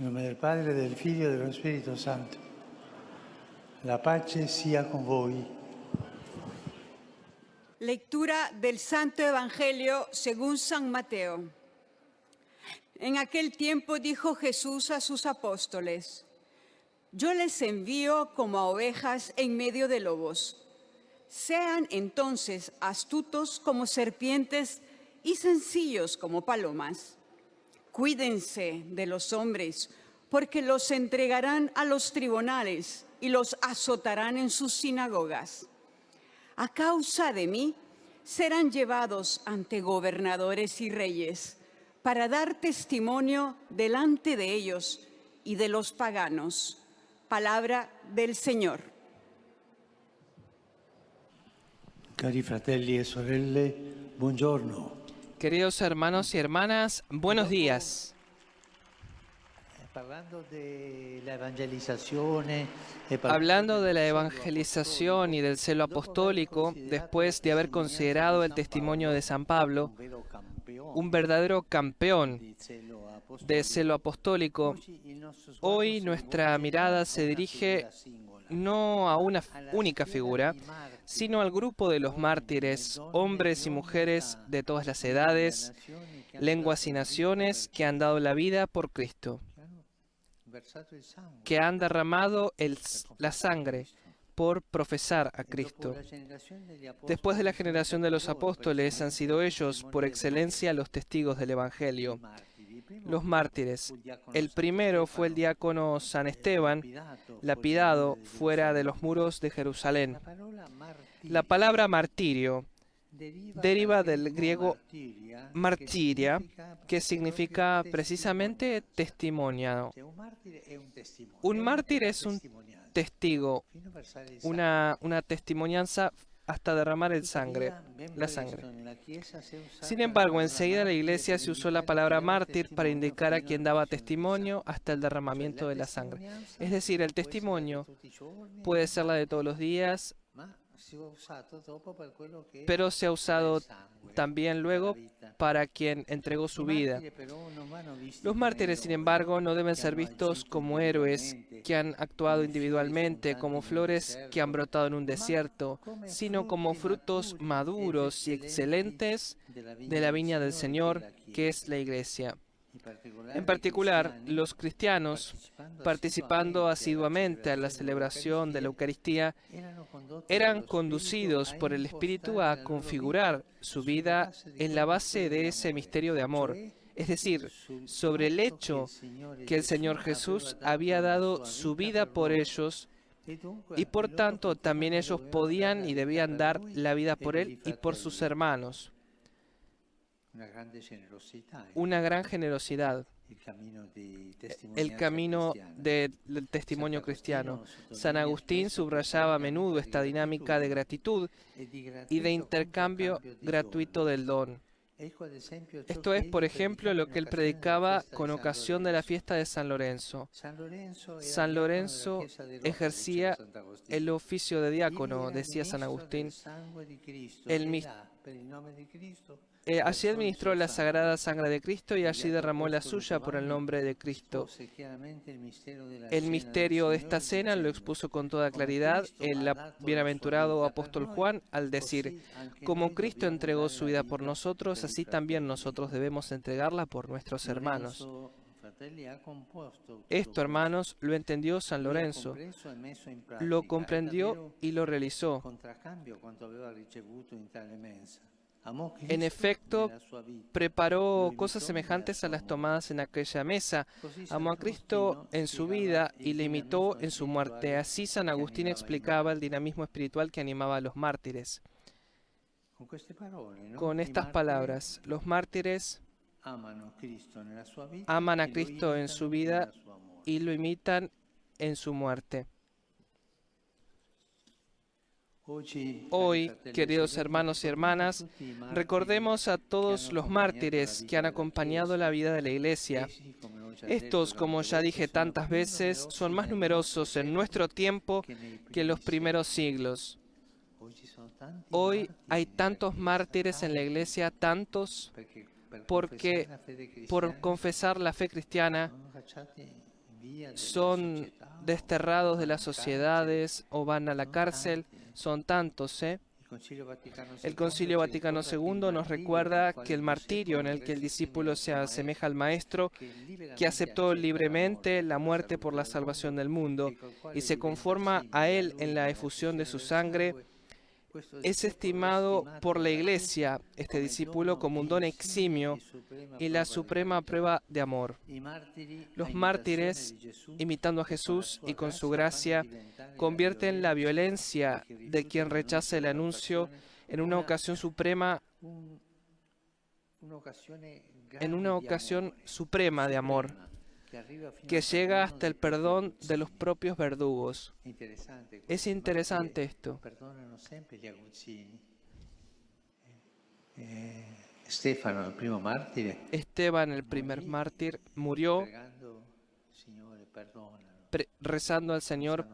In nome del Padre, del Figlio e dello Spirito Santo. La pace sia con voi. Lectura del Santo Evangelio según San Mateo. En aquel tiempo dijo Jesús a sus apóstoles: Yo les envío como a ovejas en medio de lobos. Sean entonces astutos como serpientes y sencillos como palomas. Cuídense de los hombres, porque los entregarán a los tribunales y los azotarán en sus sinagogas. A causa de mí, serán llevados ante gobernadores y reyes para dar testimonio delante de ellos y de los paganos. Palabra del Señor. Cari fratelli e sorelle, buongiorno. Queridos hermanos y hermanas, buenos días. Hablando de la evangelización y del celo apostólico, después de haber considerado el testimonio de San Pablo, un verdadero campeón de celo apostólico, hoy nuestra mirada se dirige no a una única figura, sino al grupo de los mártires, hombres y mujeres de todas las edades, lenguas y naciones que han dado la vida por Cristo, que han derramado la sangre por profesar a Cristo. Después de la generación de los apóstoles, han sido ellos, por excelencia, los testigos del Evangelio. Los mártires. El primero fue el diácono San Esteban, lapidado fuera de los muros de Jerusalén. La palabra martirio deriva del griego martiria, que significa precisamente testimonio. Un mártir es un testigo, una testimonianza hasta derramar la sangre. Sin embargo, enseguida la Iglesia se usó la palabra mártir para indicar a quien daba testimonio hasta el derramamiento de la sangre. Es decir, el testimonio puede ser la de todos los días, pero se ha usado también luego para quien entregó su vida. Los mártires, sin embargo, no deben ser vistos como héroes que han actuado individualmente, como flores que han brotado en un desierto, sino como frutos maduros y excelentes de la viña del Señor, que es la Iglesia. En particular, los cristianos, participando asiduamente a la celebración de la Eucaristía, eran conducidos por el Espíritu a configurar su vida en la base de ese misterio de amor, es decir, sobre el hecho que el Señor Jesús había dado su vida por ellos y por tanto también ellos podían y debían dar la vida por Él y por sus hermanos. Una gran generosidad, el camino del testimonio cristiano. San Agustín subrayaba a menudo esta dinámica de gratitud y de intercambio gratuito del don. Esto es, por ejemplo, lo que él predicaba con ocasión de la fiesta de San Lorenzo. San Lorenzo ejercía el oficio de diácono, decía San Agustín. Allí administró la sagrada sangre de Cristo y allí derramó la suya por el nombre de Cristo. El misterio de esta cena lo expuso con toda claridad el bienaventurado apóstol Juan al decir: como Cristo entregó su vida por nosotros, así también nosotros debemos entregarla por nuestros hermanos. Esto, hermanos, lo entendió San Lorenzo, lo comprendió y lo realizó. En efecto, preparó cosas semejantes a las tomadas en aquella mesa. Amó a Cristo en su vida y le imitó en su muerte. Así San Agustín explicaba el dinamismo espiritual que animaba a los mártires. Con estas palabras, los mártires aman a Cristo en su vida y lo imitan en su muerte. Hoy, queridos hermanos y hermanas, recordemos a todos los mártires que han acompañado la vida de la Iglesia. Estos, como ya dije tantas veces, son más numerosos en nuestro tiempo que en los primeros siglos. Hoy hay tantos mártires en la Iglesia, tantos, porque por confesar la fe cristiana son desterrados de las sociedades o van a la cárcel. Son tantos, ¿eh? El Concilio Vaticano II nos recuerda que el martirio en el que el discípulo se asemeja al Maestro, que aceptó libremente la muerte por la salvación del mundo y se conforma a Él en la efusión de su sangre, es estimado por la Iglesia, este discípulo, como un don eximio y la suprema prueba de amor. Los mártires, imitando a Jesús y con su gracia, convierten la violencia de quien rechaza el anuncio en una ocasión suprema, de amor, que llega hasta el perdón de los propios verdugos. Es interesante esto. Esteban, el primer mártir, murió rezando al Señor: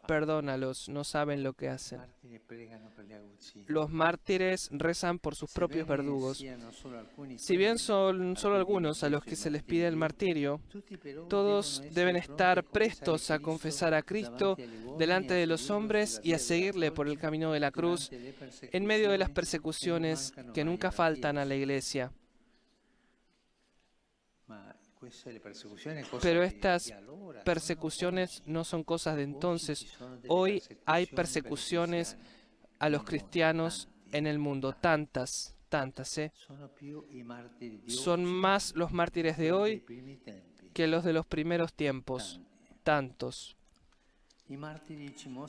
perdónalos, no saben lo que hacen. Los mártires rezan por sus propios verdugos. Si bien son solo algunos a los que se les pide el martirio, todos deben estar prestos a confesar a Cristo delante de los hombres y a seguirle por el camino de la cruz en medio de las persecuciones que nunca faltan a la Iglesia. Pero estas persecuciones no son cosas de entonces. Hoy hay persecuciones a los cristianos en el mundo, tantas, ¿eh? Son más los mártires de hoy que los de los primeros tiempos, tantos.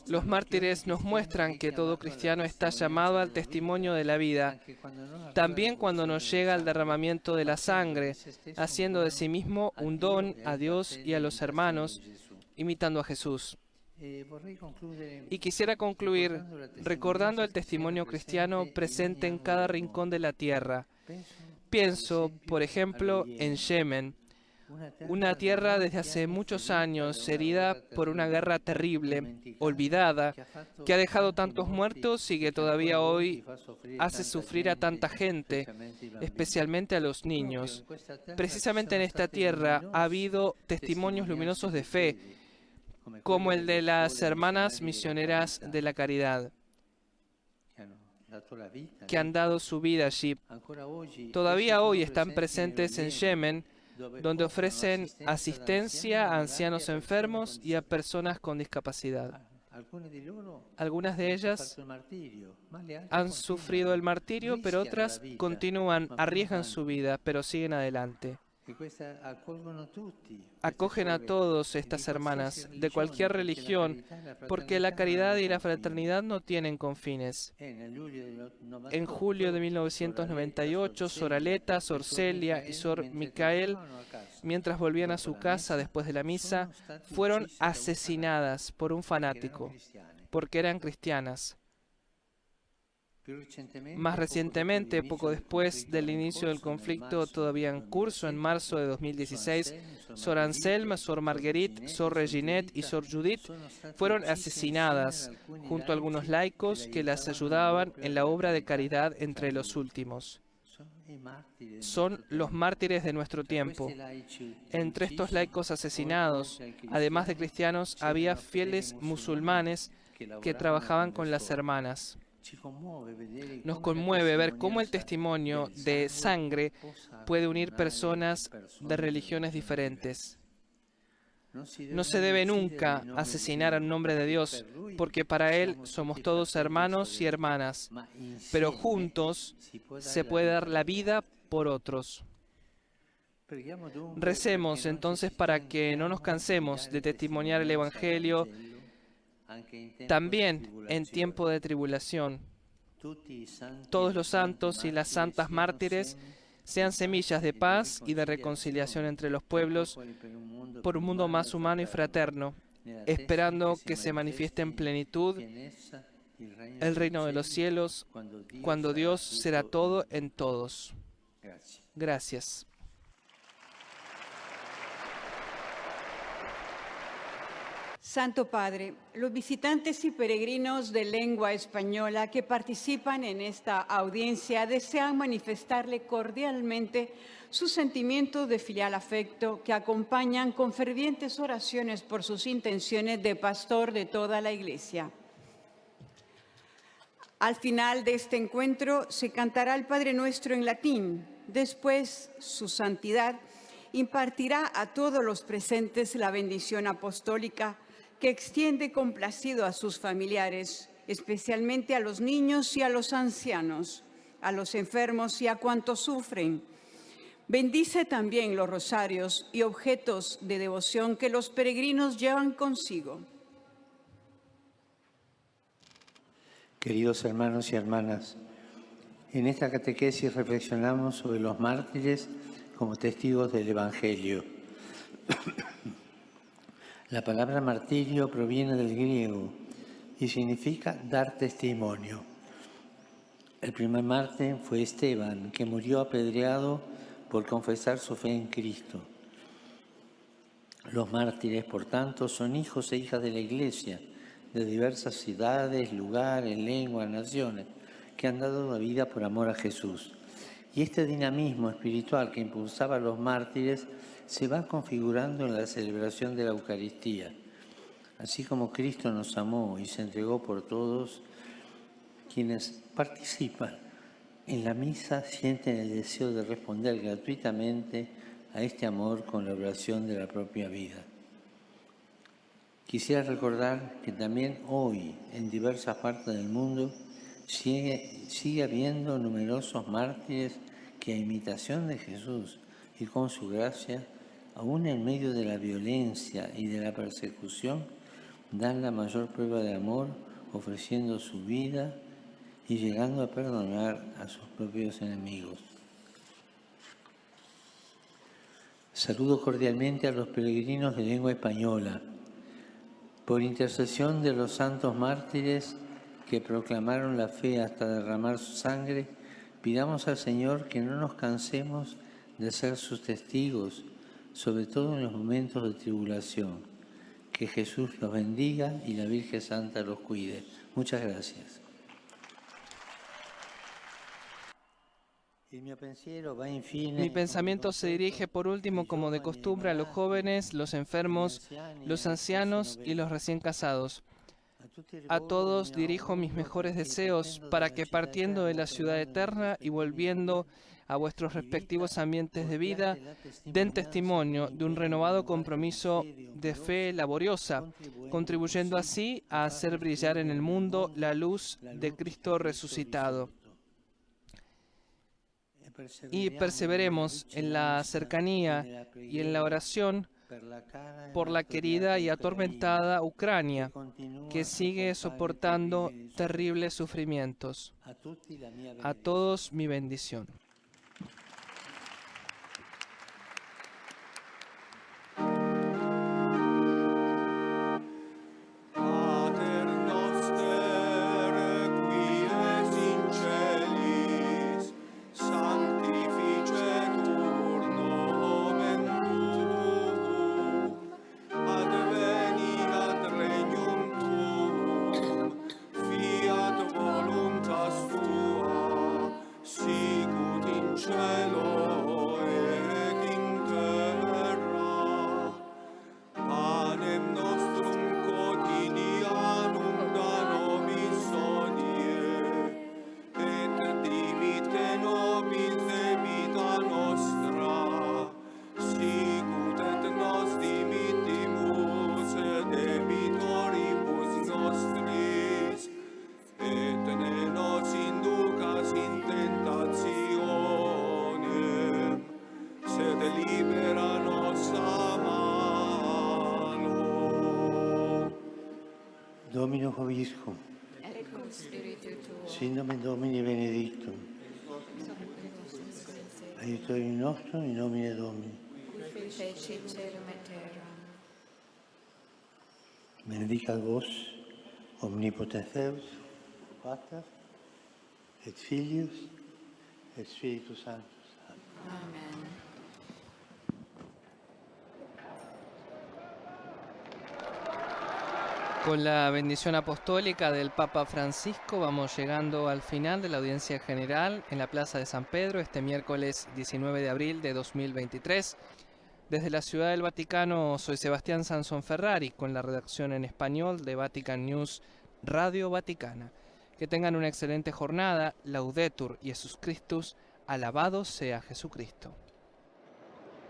Los mártires nos muestran que todo cristiano está llamado al testimonio de la vida, también cuando nos llega el derramamiento de la sangre, haciendo de sí mismo un don a Dios y a los hermanos, imitando a Jesús. Y quisiera concluir recordando el testimonio cristiano presente en cada rincón de la tierra. Pienso, por ejemplo, en Yemen, una tierra desde hace muchos años herida por una guerra terrible, olvidada, que ha dejado tantos muertos y que todavía hoy hace sufrir a tanta gente, especialmente a los niños. Precisamente en esta tierra ha habido testimonios luminosos de fe, como el de las hermanas misioneras de la caridad, que han dado su vida allí. Todavía hoy están presentes en Yemen, donde ofrecen asistencia a ancianos enfermos y a personas con discapacidad. Algunas de ellas han sufrido el martirio, pero otras continúan, arriesgan su vida, pero siguen adelante. Acogen a todos estas hermanas, de cualquier religión, porque la caridad y la fraternidad no tienen confines. En julio de 1998, Sor Aleta, Sor Celia y Sor Micael, mientras volvían a su casa después de la misa, fueron asesinadas por un fanático, porque eran cristianas. Más recientemente, poco después del inicio del conflicto todavía en curso, en marzo de 2016, Sor Anselme, Sor Marguerite, Sor Reginette y Sor Judith fueron asesinadas junto a algunos laicos que las ayudaban en la obra de caridad entre los últimos. Son los mártires de nuestro tiempo. Entre estos laicos asesinados, además de cristianos, había fieles musulmanes que trabajaban con las hermanas. Nos conmueve ver cómo el testimonio de sangre puede unir personas de religiones diferentes. No se debe nunca asesinar en nombre de Dios, porque para Él somos todos hermanos y hermanas, pero juntos se puede dar la vida por otros. Recemos entonces para que no nos cansemos de testimoniar el Evangelio, también en tiempo de tribulación. Todos los santos y las santas mártires sean semillas de paz y de reconciliación entre los pueblos por un mundo más humano y fraterno, esperando que se manifieste en plenitud el reino de los cielos, cuando Dios será todo en todos. Gracias. Santo Padre, los visitantes y peregrinos de lengua española que participan en esta audiencia desean manifestarle cordialmente sus sentimientos de filial afecto que acompañan con fervientes oraciones por sus intenciones de pastor de toda la Iglesia. Al final de este encuentro se cantará el Padre Nuestro en latín. Después, su santidad impartirá a todos los presentes la bendición apostólica que extiende complacido a sus familiares, especialmente a los niños y a los ancianos, a los enfermos y a cuantos sufren. Bendice también los rosarios y objetos de devoción que los peregrinos llevan consigo. Queridos hermanos y hermanas, en esta catequesis reflexionamos sobre los mártires como testigos del Evangelio. La palabra martirio proviene del griego y significa dar testimonio. El primer mártir fue Esteban, que murió apedreado por confesar su fe en Cristo. Los mártires, por tanto, son hijos e hijas de la Iglesia, de diversas ciudades, lugares, lenguas, naciones, que han dado la vida por amor a Jesús. Y este dinamismo espiritual que impulsaba a los mártires se va configurando en la celebración de la Eucaristía. Así como Cristo nos amó y se entregó por todos, quienes participan en la misa sienten el deseo de responder gratuitamente a este amor con la oración de la propia vida. Quisiera recordar que también hoy, en diversas partes del mundo, sigue habiendo numerosos mártires que a imitación de Jesús y con su gracia, aún en medio de la violencia y de la persecución, dan la mayor prueba de amor, ofreciendo su vida y llegando a perdonar a sus propios enemigos. Saludo cordialmente a los peregrinos de lengua española. Por intercesión de los santos mártires que proclamaron la fe hasta derramar su sangre, pidamos al Señor que no nos cansemos de ser sus testigos, sobre todo en los momentos de tribulación. Que Jesús los bendiga y la Virgen Santa los cuide. Muchas gracias. Mi pensamiento se dirige por último, como de costumbre, a los jóvenes, los enfermos, los ancianos y los recién casados. A todos dirijo mis mejores deseos para que, partiendo de la ciudad eterna y volviendo a vuestros respectivos ambientes de vida, den testimonio de un renovado compromiso de fe laboriosa, contribuyendo así a hacer brillar en el mundo la luz de Cristo resucitado. Y perseveremos en la cercanía y en la oración por la querida y atormentada Ucrania, que sigue soportando terribles sufrimientos. A todos mi bendición. Domino Vobiscum, et cum spiritu tuo, sin nomen Domini benedictum, aiutorium nostrum in nomine Domini. qui fecit caelum et terram. Benedicat vos, omnipotens Deus, Pater, et Filius, et Spiritus Sanctus. Amen. Con la bendición apostólica del Papa Francisco vamos llegando al final de la audiencia general en la Plaza de San Pedro este miércoles 19 de abril de 2023. Desde la Ciudad del Vaticano soy Sebastián Sansón Ferrari con la redacción en español de Vatican News Radio Vaticana. Que tengan una excelente jornada. Laudetur Jesus Christus. Alabado sea Jesucristo.